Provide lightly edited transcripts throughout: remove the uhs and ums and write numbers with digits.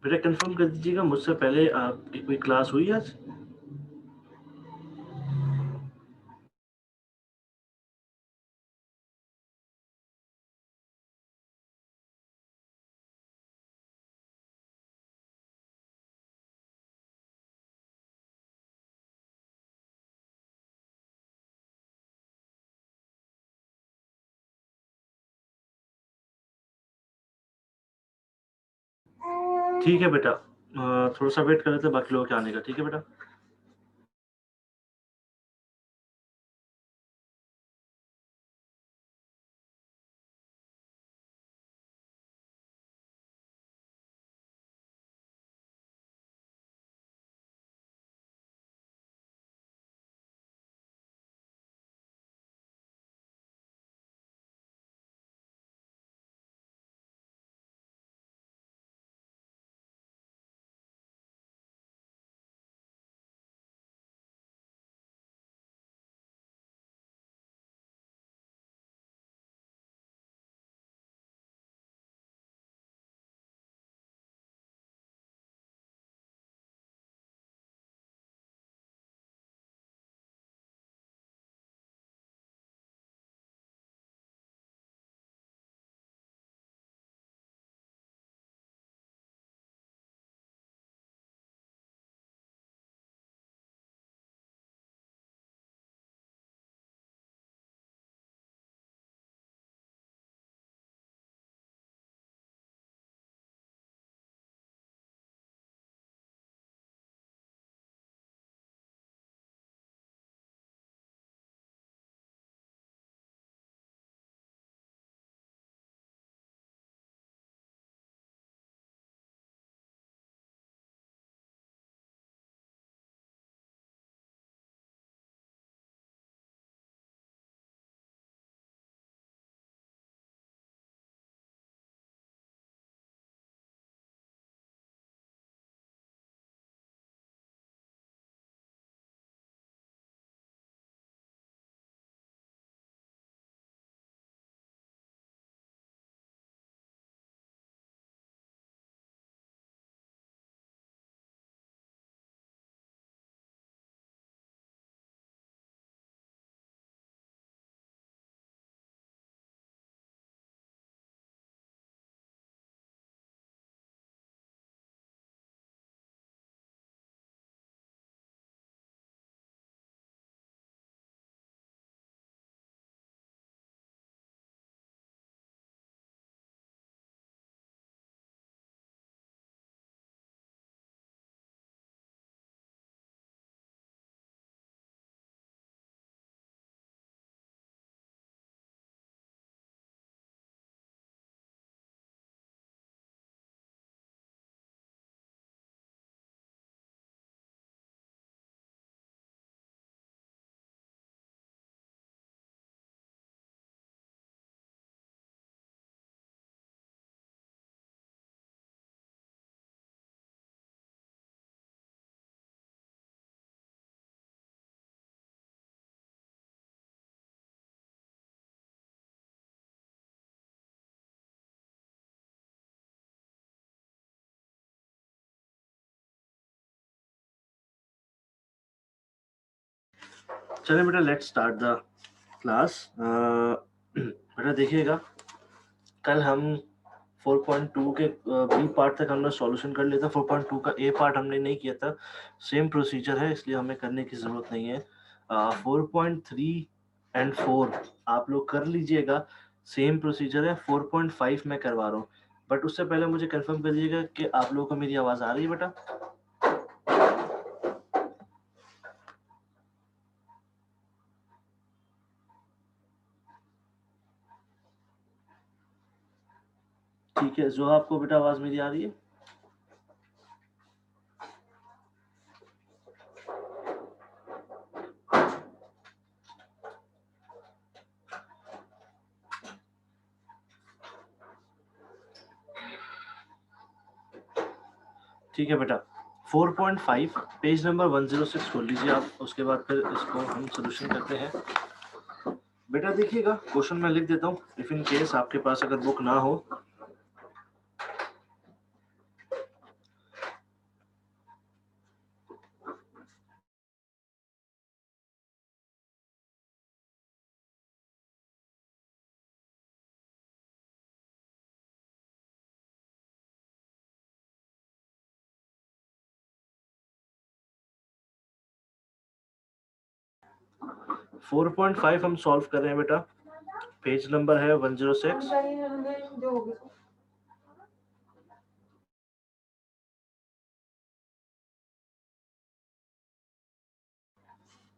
बेटा कंफर्म कर दीजिएगा, मुझसे पहले आपकी कोई क्लास हुई आज? ठीक है बेटा, थोड़ा सा वेट कर लेते हैं बाकी लोगों के आने का, ठीक है बेटा? चलिए बेटा, लेट्स स्टार्ट द क्लास। बेटा देखिएगा, कल हम 4.2 के बी पार्ट तक हमने सॉल्यूशन कर लिया था। 4.2 का ए पार्ट हमने नहीं किया था। सेम प्रोसीजर है, इसलिए हमें करने की ज़रूरत नहीं है। 4.3 एंड 4 आप लोग कर लीजिएगा, सेम प्रोसीजर है। 4.5 मैं करवा रहा हूँ, बट उससे पहले मुझे कंफर्म कर दीजिएगा कि आप लोगों को मेरी आवाज़ आ रही है बेटा? ठीक है, जो आपको बेटा आवाज़ मेरी आ रही है? ठीक है बेटा, 4.5 पेज नंबर 106 खोल लीजिए आप, उसके बाद फिर इसको हम सोल्यूशन करते हैं। बेटा देखिएगा, क्वेश्चन मैं लिख देता हूँ, इफ इन केस आपके पास अगर बुक ना हो। 4.5 हम सॉल्व कर रहे हैं बेटा, पेज नंबर है 106।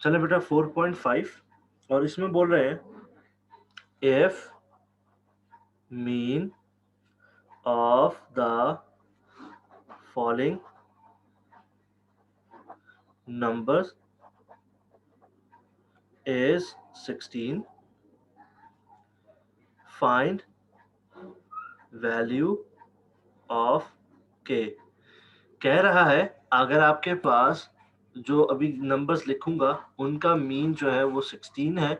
चले बेटा 4.5 और इसमें बोल रहे हैं if mean of the following numbers is 16, find value of k। कह रहा है अगर आपके पास जो अभी नंबर्स लिखूंगा उनका मीन जो है वो 16 है,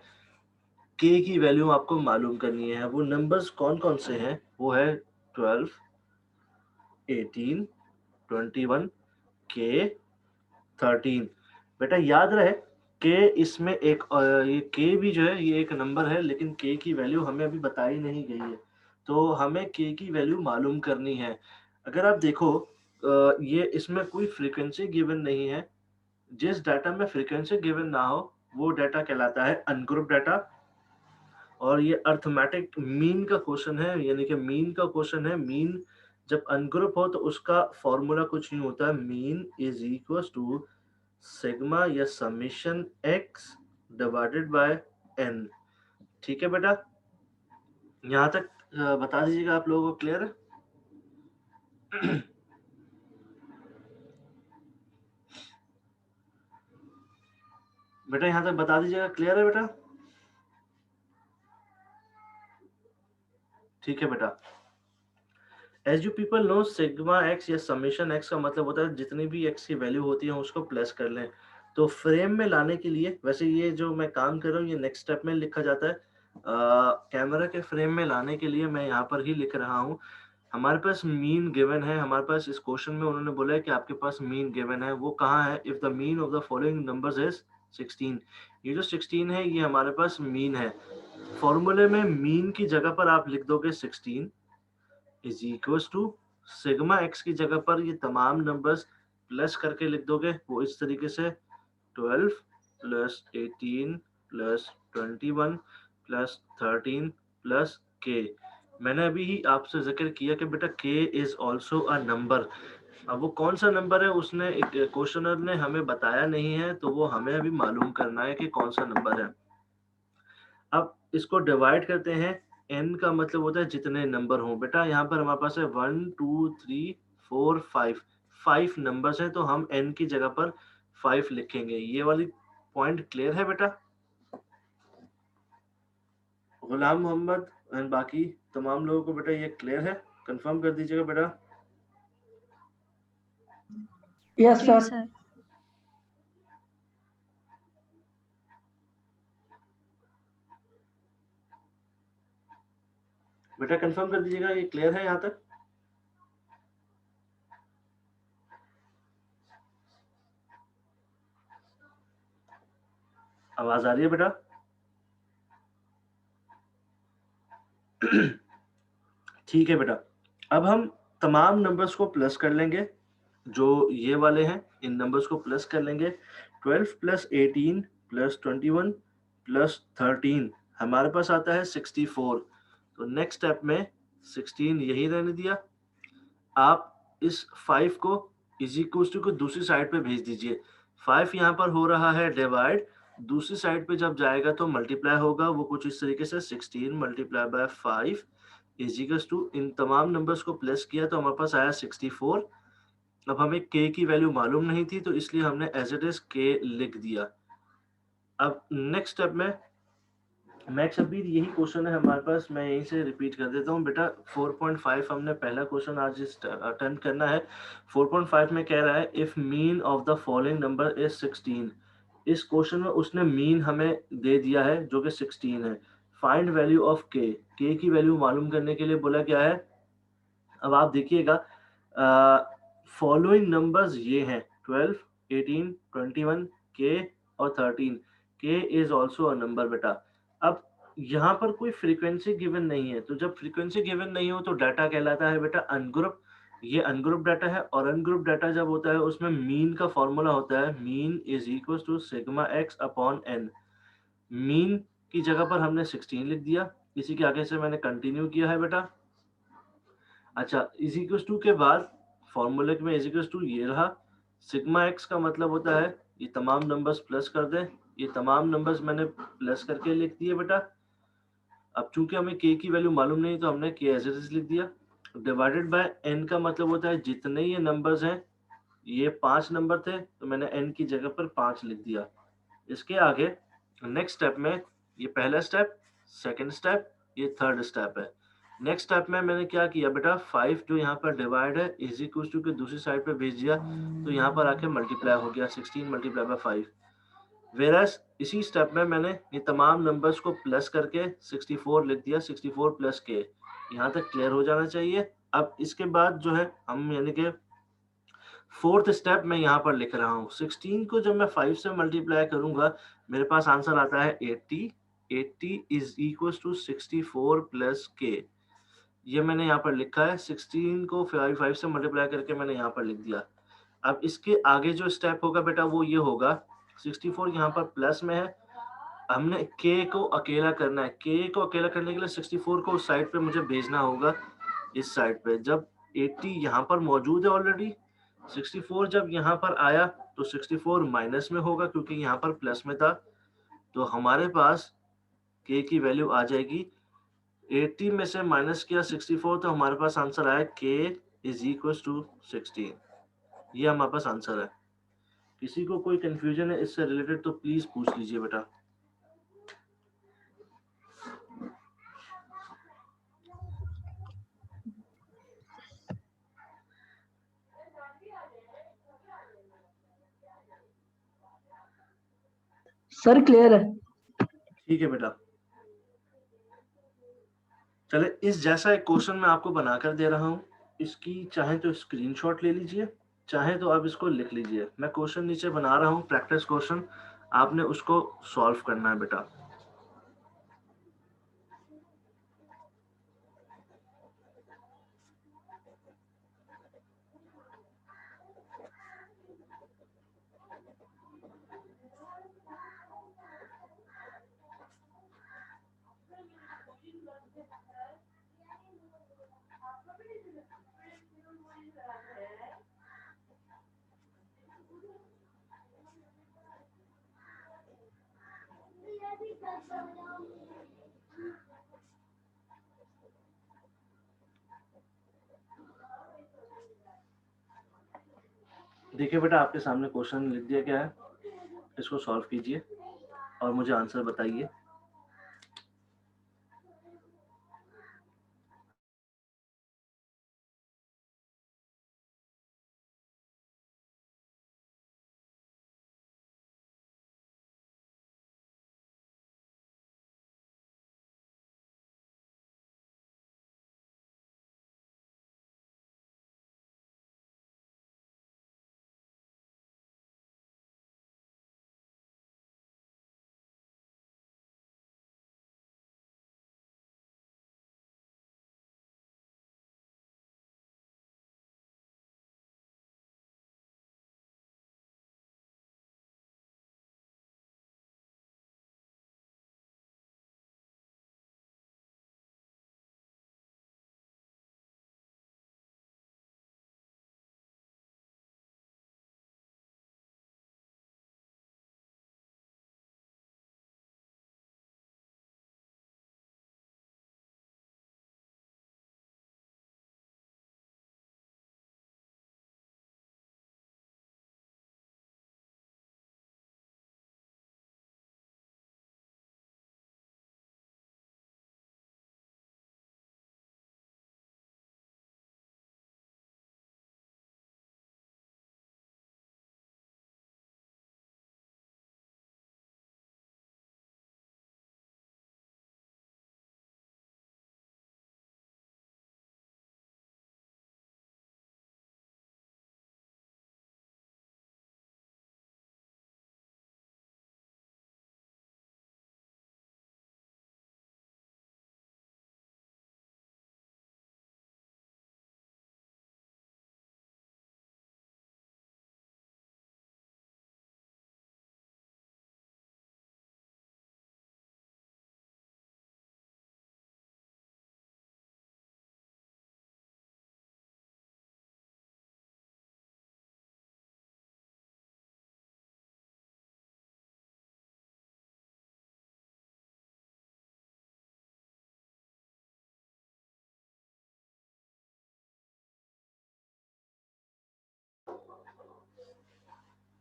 k की वैल्यू आपको मालूम करनी है। वो नंबर्स कौन कौन से हैं? वो है 12, 18, 21, k, 13। बेटा याद रहे k इसमें एक ये k भी जो है ये एक नंबर है, लेकिन k की वैल्यू हमें अभी बताई नहीं गई है, तो हमें k की वैल्यू मालूम करनी है। अगर आप देखो ये इसमें कोई फ्रीक्वेंसी गिवन नहीं है। जिस डाटा में फ्रीक्वेंसी गिवन ना हो वो डाटा कहलाता है अनग्रुप डाटा। और ये अर्थमेटिक मीन का क्वेश्चन है, यानी कि मीन का क्वेश्चन है। मीन जब अनग्रुप हो तो उसका फॉर्मूला कुछ नहीं होता है, mean is equal to sigma या summation x divided by n. ठीक है बेटा, यहाँ तक बता दीजिएगा आप लोगों को क्लियर है? बेटा यहाँ तक बता दीजिएगा, क्लियर है बेटा? ठीक है बेटा। As you people know sigma x या समेशन एक्स का मतलब होता है जितनी भी एक्स की वैल्यू होती है उसको प्लस कर लें। तो फ्रेम में लाने के लिए, वैसे ये जो मैं काम कर रहा हूँ ये नेक्स्ट स्टेप में लिखा जाता है, कैमरा के फ्रेम में लाने के लिए मैं यहाँ पर ही लिख रहा हूँ। हमारे पास मीन गिवन है, हमारे पास इस क्वेश्चन में उन्होंने बोला है कि आपके पास मीन गिवन है। वो कहाँ है? If the mean of the following numbers is 16। ये जो 16 है ये हमारे पास मीन है। फॉर्मूले में मीन की जगह पर आप लिख दोगे 16 is equal to sigma x की जगह पर ये तमाम नंबर्स प्लस करके लिख दोगे, वो इस तरीके से 12 प्लस 18 प्लस 21 प्लस 13 प्लस के। मैंने अभी ही आपसे जिक्र किया कि बेटा k is also a number. अब वो कौन सा नंबर है उसने एक क्वेश्चनर ने हमें बताया नहीं है, तो वो हमें अभी मालूम करना है कि कौन सा नंबर है। अब इसको डिवाइड करते हैं, n का मतलब होता है जितने नंबर हों। बेटा यहाँ पर हमारे पास है 1 2 3 4 5, 5 नंबर्स हैं, तो हम n की जगह पर 5 लिखेंगे। ये वाली पॉइंट क्लियर है बेटा? गुलाम मोहम्मद एंड बाकी तमाम लोगों को बेटा ये क्लियर है? कंफर्म कर दीजिएगा बेटा। यस जी सर। सर। बेटा कंफर्म कर दीजिएगा ये क्लियर है यहाँ तक? आवाज आ रही है बेटा? ठीक है बेटा, अब हम तमाम नंबर्स को प्लस कर लेंगे। जो ये वाले हैं इन नंबर्स को प्लस कर लेंगे। 12 प्लस 18 प्लस 21 प्लस 13 हमारे पास आता है 64। तो नेक्स्ट स्टेप में 16 यही रहने दिया। आप इस 5 को इज इक्वल टू को दूसरी साइड पे भेज दीजिए। 5 यहाँ पर हो रहा है डिवाइड, दूसरी साइड पे जब जाएगा तो मल्टीप्लाई होगा। वो कुछ इस तरीके से 16 multiply by 5 is equal to, इन तमाम नंबर्स को प्लस किया तो हमारे पास आया 64। अब हमें k की वैल्यू मालूम नहीं थी तो इसलिए हमने एज इट इज k लिख दिया। अब नेक्स्ट स्टेप में मैक्स अभी यही क्वेश्चन है हमारे पास, मैं यहीं से रिपीट कर देता हूँ बेटा। 4.5 हमने पहला क्वेश्चन आज अटेम्प्ट करना है। 4.5 में कह रहा है if mean of the following number is 16। इस क्वेश्चन में उसने मीन हमें दे दिया है जो कि 16 है। Find value of k, k की वैल्यू मालूम करने के लिए बोला क्या है। अब आप देखिएगा फॉलोइंग नंबर्स ये हैं 12, 18, 21, k और 13। k is also a number बेटा। अब यहाँ पर कोई फ्रीक्वेंसी गिवन नहीं है, तो जब फ्रीक्वेंसी गिवन नहीं हो तो डाटा कहलाता है बेटा अनग्रुप। ये अनग्रुप डाटा है, और अनग्रुप डाटा जब होता है उसमें मीन का फॉर्मूला होता है, mean is equal to sigma x upon n. Mean की जगह पर हमने 16 लिख दिया, इसी के आगे से मैंने कंटिन्यू किया है बेटा। अच्छा, इज इक्वल्स टू के बाद फॉर्मूले में इज इक्वल्स टू ये रहा, सिग्मा एक्स का मतलब होता है ये तमाम नंबर्स प्लस कर दें, ये तमाम नंबर्स मैंने प्लस करके लिख दिए बेटा। अब चूंकि हमें के की वैल्यू मालूम नहीं तो हमने के एज इट इज लिख दिया। डिवाइडेड बाय एन का मतलब होता है जितने ये नंबर्स हैं, ये 5 नंबर थे तो मैंने एन की जगह पर 5 लिख दिया। इसके आगे नेक्स्ट स्टेप में, ये पहला स्टेप, सेकंड स्टेप, ये थर्ड स्टेप है। नेक्स्ट स्टेप में मैंने क्या किया बेटा, 5 जो यहाँ पर डिवाइड है इज इक्वल टू के दूसरी साइड पे भेज दिया, तो यहाँ पर आके मल्टीप्लाई हो गया 16 मल्टीप्लाई बाय 5। वेरएस इसी स्टेप में मैंने ये तमाम नंबर्स को प्लस करके 64 लिख दिया, 64 प्लस के। यहाँ तक क्लियर हो जाना चाहिए। अब इसके बाद जो है हम यानी कि फोर्थ स्टेप मैं यहाँ पर लिख रहा हूँ, 16 को जब मैं 5 से मल्टीप्लाई करूंगा मेरे पास आंसर आता है 80। 80 इज इक्वल टू 64 प्लस के। ये मैंने यहाँ पर लिखा है, 16 को 5 से मल्टीप्लाई करके मैंने यहाँ पर लिख दिया। अब इसके आगे जो स्टेप होगा बेटा वो ये होगा, 64 यहाँ पर प्लस में है, हमने के को अकेला करना है। के को अकेला करने के लिए 64 को उस साइड पे मुझे भेजना होगा, इस साइड पे। जब 80 यहाँ पर मौजूद है ऑलरेडी, 64 जब यहाँ पर आया तो 64 माइनस में होगा क्योंकि यहाँ पर प्लस में था, तो हमारे पास के की वैल्यू आ जाएगी 80 में से माइनस किया 64 तो हमारे पास आंसर आया के इज इक्वल टू 16। ये हमारे पास आंसर है। किसी को कोई कंफ्यूजन है इससे रिलेटेड तो प्लीज पूछ लीजिए बेटा। सर क्लियर है। ठीक है बेटा, चले इस जैसा एक क्वेश्चन मैं आपको बनाकर दे रहा हूँ, इसकी चाहे तो स्क्रीनशॉट ले लीजिए, चाहे तो आप इसको लिख लीजिए। मैं क्वेश्चन नीचे बना रहा हूँ, प्रैक्टिस क्वेश्चन, आपने उसको सॉल्व करना है बेटा। देखिए बेटा, आपके सामने क्वेश्चन लिख दिया गया है, इसको सॉल्व कीजिए और मुझे आंसर बताइए।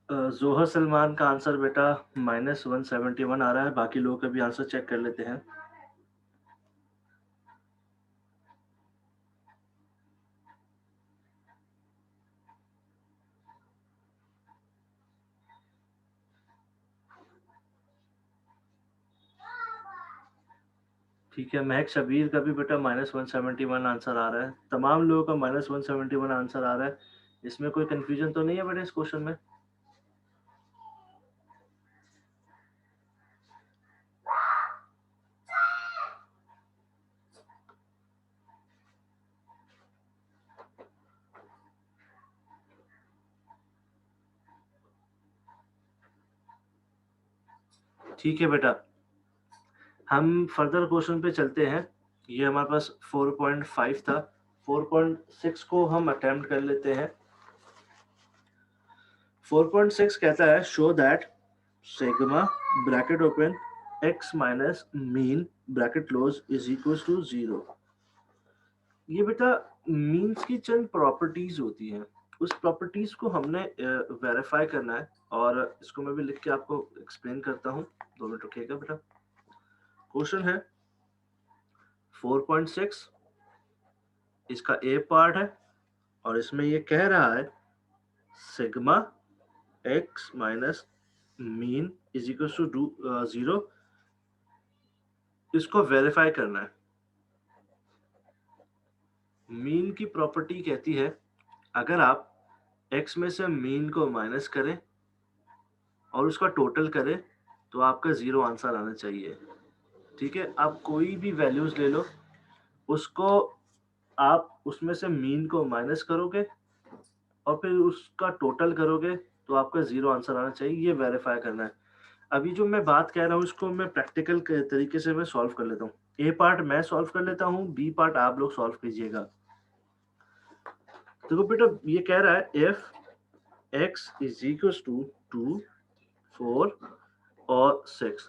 जोहर सलमान का आंसर बेटा -171 आ रहा है। बाकी लोगों का भी आंसर चेक कर लेते हैं। ठीक है, महक शबीर का भी बेटा -171 आंसर आ रहा है। तमाम लोगों का -171 आंसर आ रहा है। इसमें कोई कंफ्यूजन तो नहीं है बेटा इस क्वेश्चन में? ठीक है बेटा, हम फर्दर क्वेश्चन पे चलते हैं। ये हमारे पास 4.5 था। 4.6 को हम अटेम्प्ट कर लेते हैं। 4.6 कहता है show that sigma bracket open x minus mean bracket close is equal to 0। ये बेटा मीन्स की चंद प्रॉपर्टीज होती हैं। उस प्रॉपर्टीज को हमने वेरीफाई करना है, और इसको मैं भी लिख के आपको एक्सप्लेन करता हूँ। 2 मिनट रुकिएगा बेटा। क्वेश्चन है 4.6, इसका ए पार्ट है और इसमें ये कह रहा है sigma x minus mean is equal to 0। इसको वेरीफाई करना है। मीन की प्रॉपर्टी कहती है अगर आप x में से मीन को माइनस करें और उसका टोटल करें तो आपका 0 आंसर आना चाहिए। ठीक है, आप कोई भी वैल्यूज ले लो, उसको आप उसमें से मीन को माइनस करोगे और फिर उसका टोटल करोगे तो आपका 0 आंसर आना चाहिए। ये वेरीफाई करना है। अभी जो मैं बात कह रहा हूँ इसको मैं प्रैक्टिकल तरीके से मैं सॉल्व कर लेता हूँ। ए पार्ट मैं सॉल्व कर लेता हूँ, बी पार्ट आप लोग सॉल्व कीजिएगा। देखो बेटा, ये कह रहा है if x is equal to 2, 4 और 6।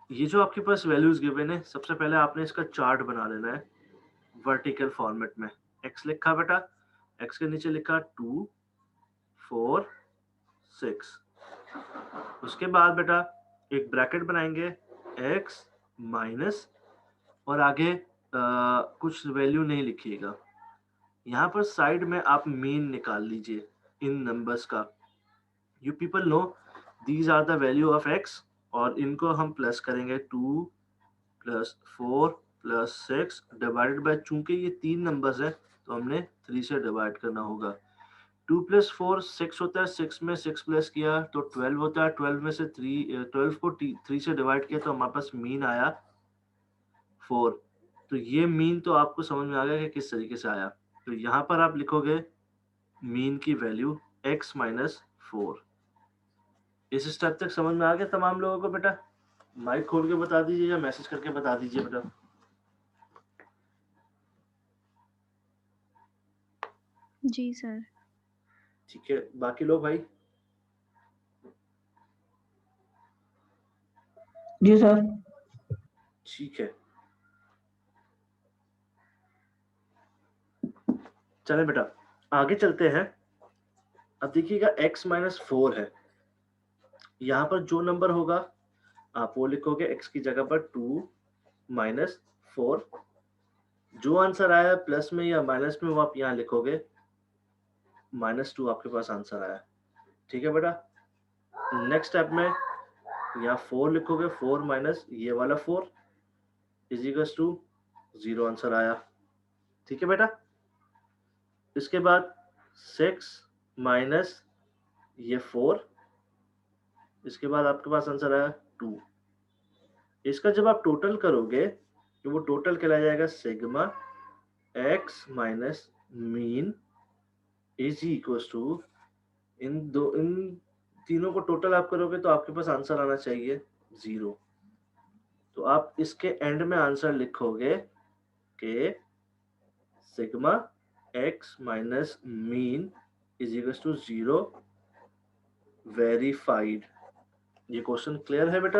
ये जो आपके पास वैल्यूज गिवन है, सबसे पहले आपने इसका चार्ट बना लेना है वर्टिकल फॉर्मेट में। x लिखा बेटा, x के नीचे लिखा 2, 4, 6। उसके बाद बेटा एक ब्रैकेट बनाएंगे x माइनस, और आगे कुछ वैल्यू नहीं लिखिएगा। यहाँ पर साइड में आप मीन निकाल लीजिए इन नंबर्स का। You people know these are the value of x, और इनको हम प्लस करेंगे 2 प्लस 4 प्लस 6 डिवाइडेड बाय, चूंकि ये 3 नंबर्स हैं तो हमने 3 से डिवाइड करना होगा। 2 प्लस 4 6 होता है, 6 में 6 प्लस किया तो 12 होता है। 12 में से 12 को 3 से डिवाइड किया तो हमारे पास मीन आया 4। तो ये मीन तो आपको समझ में आ गया कि किस तरीके से आया। तो यहाँ पर आप लिखोगे मीन की वैल्यू x माइनस 4। इस स्टेप तक समझ में आ गया तमाम लोगों को बेटा? माइक खोल के बता दीजिए या मैसेज करके बता दीजिए बेटा। जी सर। ठीक है, बाकी लोग भाई? जी सर। ठीक है, चले बेटा आगे चलते हैं। अब देखिएगा x माइनस 4 है, यहाँ पर जो नंबर होगा आप वो लिखोगे x की जगह पर 2 माइनस 4। जो आंसर आया प्लस में या माइनस में वो आप यहाँ लिखोगे, -2 आपके पास आंसर आया। ठीक है बेटा, नेक्स्ट स्टेप में यहाँ 4 लिखोगे, 4 माइनस ये वाला 4 इज इक्वल टू 0 आंसर आया। ठीक है बेटा, इसके बाद 6 माइनस ये 4, इसके बाद आपके पास आंसर आया 2। इसका जब आप टोटल करोगे तो वो टोटल कहलाया जाएगा sigma x minus mean is equal to, इन तीनों को टोटल आप करोगे तो आपके पास आंसर आना चाहिए 0। तो आप इसके एंड में आंसर लिखोगे कि sigma x minus mean is equal to 0 verified. ये क्वेश्चन क्लियर है बेटा?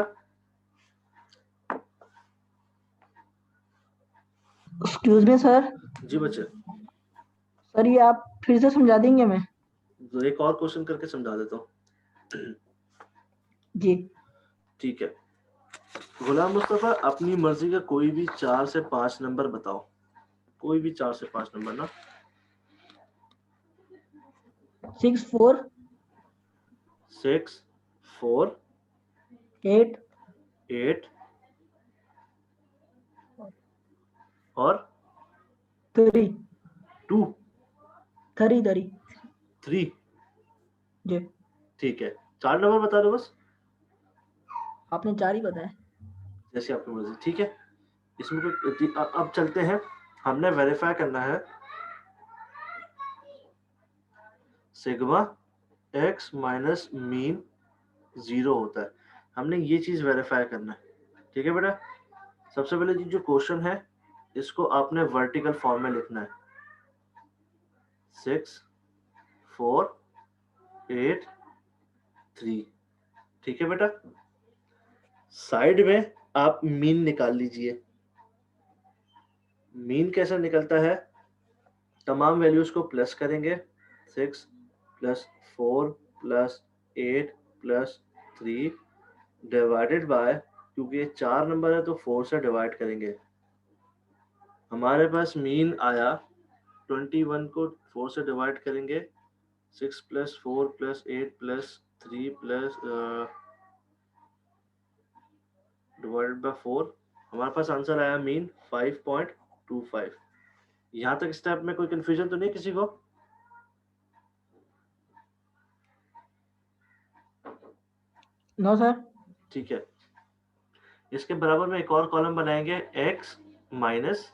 Excuse me sir. जी बच्चे। सर ये आप फिर से समझा देंगे? मैं तो एक और क्वेश्चन करके समझा देता हूँ। जी। ठीक है, गुलाम मुस्तफा अपनी मर्जी का कोई भी 4 से 5 नंबर बताओ, कोई भी 4 से 5 नंबर ना। 6 4 6 4 8 8 और 3 2 3 3 3। जी। ठीक है, 4 नंबर बता दो बस, आपने 4 ही बताया। जैसे आपकी मर्जी। ठीक है, इसमें अब चलते हैं, हमने वेरीफाई करना है सिग्मा एक्स माइनस मीन 0 होता है, हमने ये चीज वेरीफाई करना है। ठीक है बेटा, सबसे पहले जो क्वेश्चन है इसको आपने वर्टिकल फॉर्म में लिखना है, 6 4 8 3। ठीक है बेटा, साइड में आप मीन निकाल लीजिए। मीन कैसे निकलता है, तमाम वैल्यूज को प्लस करेंगे, 6 plus 4 plus 8 plus 3 divided by, क्योंकि ये 4 नंबर है तो 4 से डिवाइड करेंगे। हमारे पास मीन आया 21 को 4 से डिवाइड करेंगे, 6 plus 4 plus 8 plus 3 plus divided by 4, हमारे पास आंसर आया मीन 5.25। यहाँ तक स्टेप में कोई कंफ्यूजन तो नहीं किसी को? No sir. ठीक है, इसके बराबर में एक और कॉलम बनाएंगे, x माइनस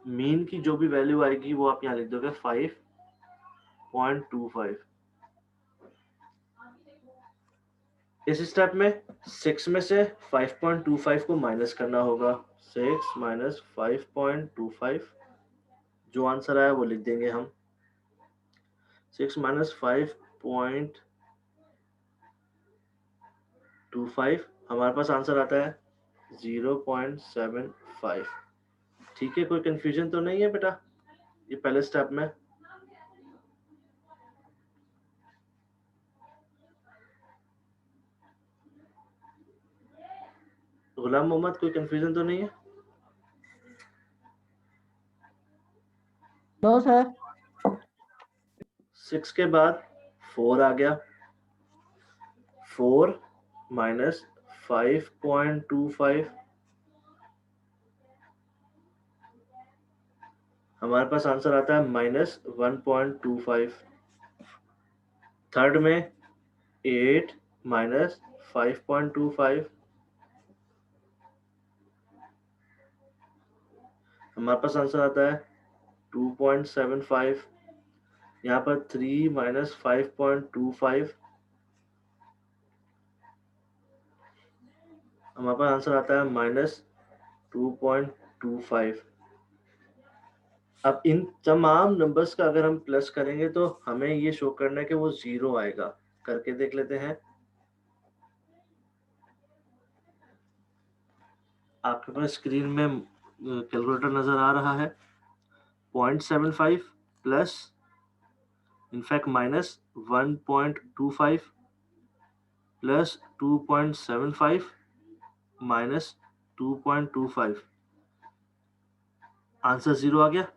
मीन की जो भी वैल्यू आएगी वो आप यहाँ लिख दोगे 5.25। इस स्टेप में 6 में से 5.25 को माइनस करना होगा, 6 माइनस 5.25, जो आंसर आया वो लिख देंगे हम, 6 माइनस 5.25, हमारे पास आंसर आता है 0.75। ठीक है, कोई कंफ्यूजन तो नहीं है बेटा ये पहले स्टेप में? गुलाम मोहम्मद, कोई कंफ्यूजन तो नहीं है? No sir. 6 के बाद 4 आ गया, 4 माइनस 5.25, हमारे पास आंसर आता है -1.25। थर्ड में 8 माइनस 5.25, हमारे पास आंसर आता है 2.75। यहाँ पर 3 माइनस 5.25, हमारे पास आंसर आता है -2.25। अब इन तमाम नंबर्स का अगर हम प्लस करेंगे तो हमें ये शो करना है कि वो 0 आएगा। करके देख लेते हैं, आपके पास स्क्रीन में कैलकुलेटर नजर आ रहा है। 0.75 plus in fact minus 1.25 plus 2.75 minus 2.25, answer 0 आ गया।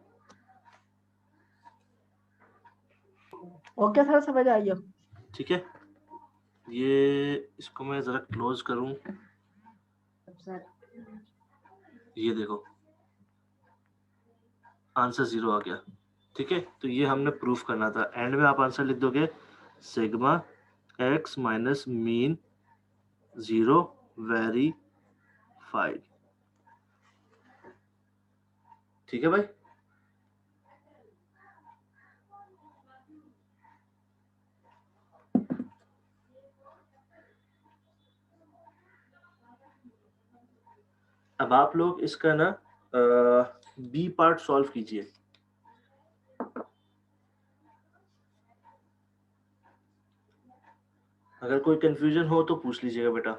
ओके सर, समझ आ गया। ठीक है, ये इसको मैं जरा क्लोज करूं, ये देखो आंसर 0 आ गया। ठीक है, तो ये हमने प्रूफ करना था। एंड में आप आंसर लिख दोगे sigma x minus mean 0 verified. ठीक है भाई, अब आप लोग इसका ना बी पार्ट सॉल्व कीजिए। अगर कोई कंफ्यूजन हो तो पूछ लीजिएगा बेटा।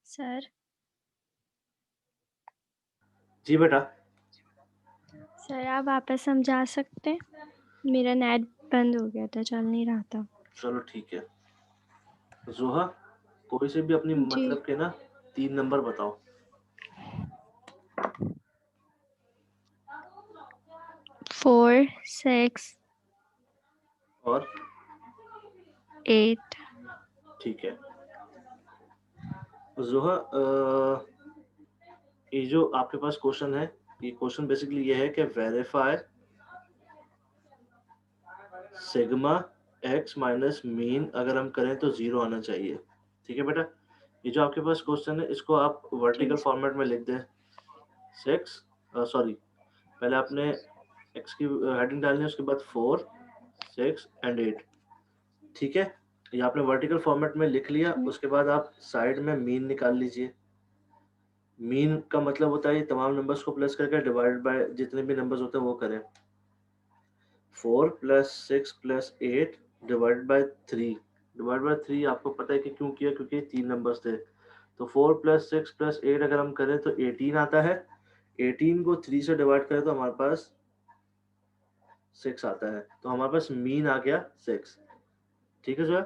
सर जी बेटा। सर आप वापस समझा सकते हैं? मेरा नेट बंद हो गया था, चल नहीं रहा था। चलो ठीक है। जोहा, कोई से भी अपनी जी मतलब के ना 3 नंबर बताओ। 4, 6, और 8। ठीक है। जोहा, ये जो आपके पास क्वेश्चन है, ये क्वेश्चन बेसिकली ये है कि verify sigma x minus mean अगर हम करें तो 0 आना चाहिए। ठीक है बेटा, ये जो आपके पास क्वेश्चन है इसको आप जी वर्टिकल सर। फॉर्मेट में लिख दें। 6 सॉरी, पहले आपने एक्स की हेडिंग डालनी है, उसके बाद 4, 6 एंड 8। ठीक है, ये आपने वर्टिकल फॉर्मेट में लिख लिया। उसके बाद आप साइड में मीन निकाल लीजिए। मीन का मतलब होता है ये तमाम नंबर्स को प्लस करके डिवाइड बाय जितने भी नंबर्स होते हैं वो करें। 4 plus 6 plus 8 divide by 3। Divide by 3 आपको पता है कि क्यों किया, क्योंकि 3 नंबर्स थे। तो 4 प्लस 6 प्लस 8 अगर हम करें तो 18 आता है। 18 को 3 से डिवाइड करें तो हमारे पास 6 आता है। तो हमारे पास मीन आ गया 6। ठीक है जो है।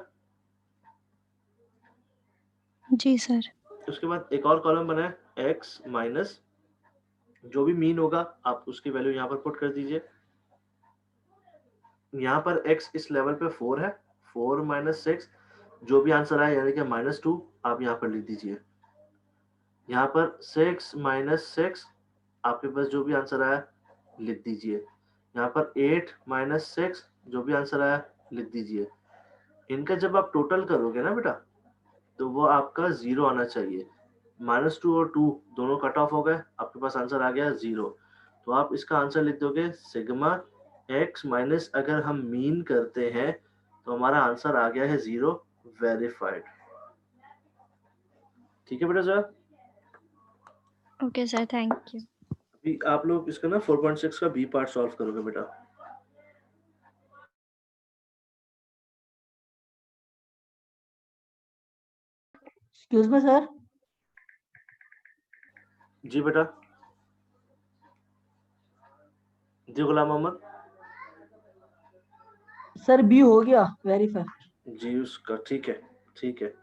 जी सर। उसके बाद एक और कॉलम बना है x माइनस, जो भी मीन होगा आप उसकी वैल्यू यहाँ पर पुट कर दीजिए। यहाँ पर x इस लेवल पे 4 है। 4 माइनस 6, जो भी आंसर आए यानी कि -2 आप यहाँ पर लिख दीजिए। यहाँ पर 6 माइनस 6 आपके पास जो भी आंसर आया लिख दीजिए। यहाँ पर 8 माइनस 6 जो भी आंसर आया लिख दीजिए। इनका जब आप टोटल करोगे ना बेटा, तो वो आपका 0 आना चाहिए। -2 और 2 दोनों कट ऑफ हो गए, आपके पास आंसर आ गया 0। तो आप इसका आंसर लिख दोगे सिग्मा एक्स माइनस, अगर हम मीन करते हैं तो हमारा आंसर आ गया है 0, वेरीफाइड। ठीक है बेटा sir. Okay sir, thank you. अभी आप लोग इसका ना 4.6 का बी पार्ट सॉल्व करोगे बेटा। Excuse me sir. जी बेटा। जी गुलाम मोहम्मद। सर बी हो गया वेरीफाई। जी उसका ठीक है। ठीक है,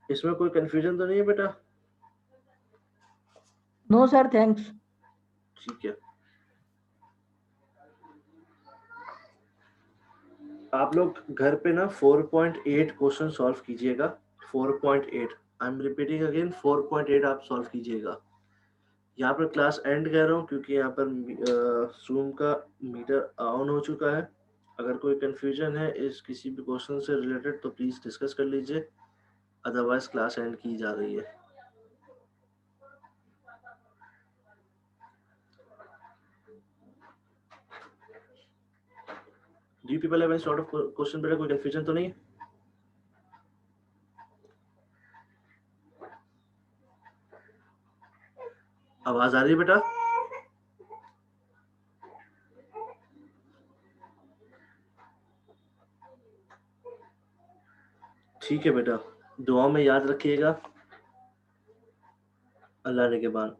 इसमें कोई कंफ्यूजन तो नहीं है बेटा? No sir, thanks. ठीक है, आप लोग घर पे ना 4.8 क्वेश्चन सॉल्व कीजिएगा। 4.8, आई एम रिपीटिंग अगेन, 4.8 आप सॉल्व कीजिएगा। यहाँ पर क्लास एंड कह रहा हूँ क्योंकि यहाँ पर जूम का मीटर ऑन हो चुका है। अगर कोई कंफ्यूजन है इस किसी भी क्वेश्चन से रिलेटेड तो प्लीज डिस्कस कर लीजिए, अदरवाइज क्लास एंड की जा रही है। Do people have any sort of question बेटा? कोई कंफ्यूजन तो नहीं है? आवाज आ रही है बेटा? ठीक है बेटा, दुआ में याद रखिएगा। अल्लाह ने के बाद